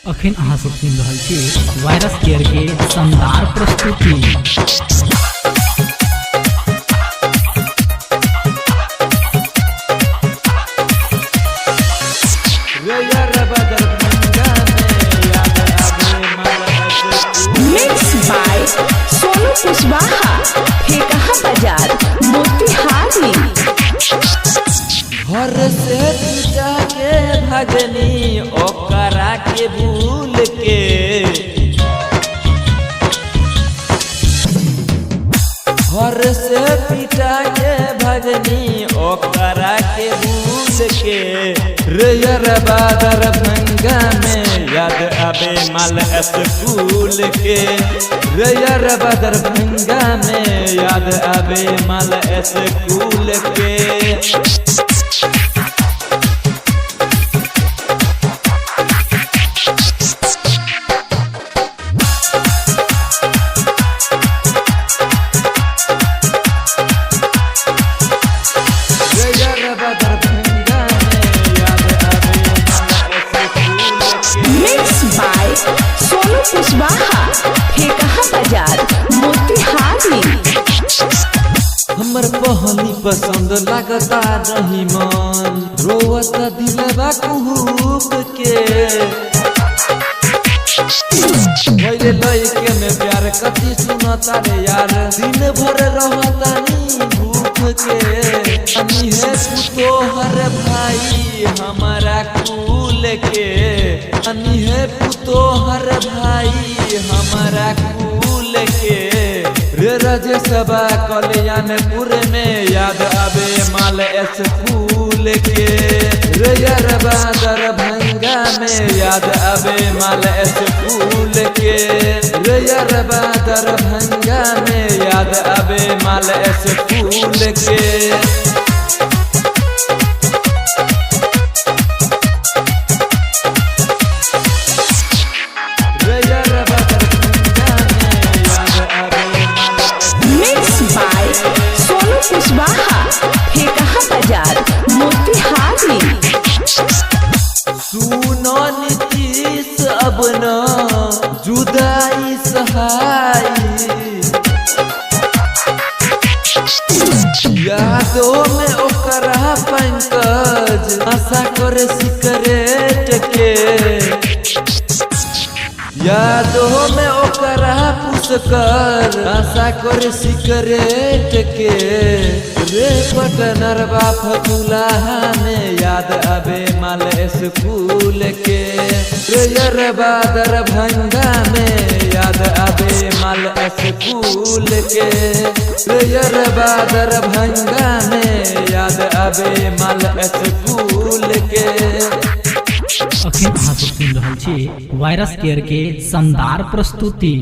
अखन अहाँ सब सुनि रहल छी वायरस केयर के शानदार प्रस्तुति। मिक्स बाय सोनू कुशवाहा, फेकहा बाजार, मोतिहारी। घर से जाके भगनी ओकरा के भूल के, घर से पिटा के भगनी ओकरा के भूल के। रेयरबा दरभंगा में याद आवे माल स्कूल के। रेयरबा दरभंगा में याद आवे माल स्कूल के। मिक्स बाय सोनू कुशवाहा, फेकहा बाजार, मोतिहारी। हमर बहनी पसंद लगता नहीं मन, रोवत दिलवा कुहूब के। पहले लइके में प्यार कथी सुनता रे यार, दिन भर रहता नी भूख के। अनी है पुतोहर भाई हमारा कुल के, अनी है पुतोहर भाई हमारा कुल के। रे राजेशबा कल्याणपुर में याद आवे माल स्कूल के। रेयरबा दरभंगा में याद आवे माल स्कूल के। रेयरबा दरभंगा में याद आवे माल स्कूल के। कुशवाहा, फेकहा बाजार, मोतिहारी। सुनो नीतीश अब न जुदाई सहाई, यादों में ओकरा पंकज आशा करे सिगरेट के। यादों में ओकरा पुष्कर आशा करे सिगरेट के। रे पटनरवा फतुलाहा में याद आवे माल स्कूल के। रेयरबा दरभंगा में याद आवे माल स्कूल के। रेयरबा दरभंगा में याद आवे माल स्कूल के। अखन अहाँ सब सुनि रहल छी वायरस केयर के शानदार प्रस्तुति।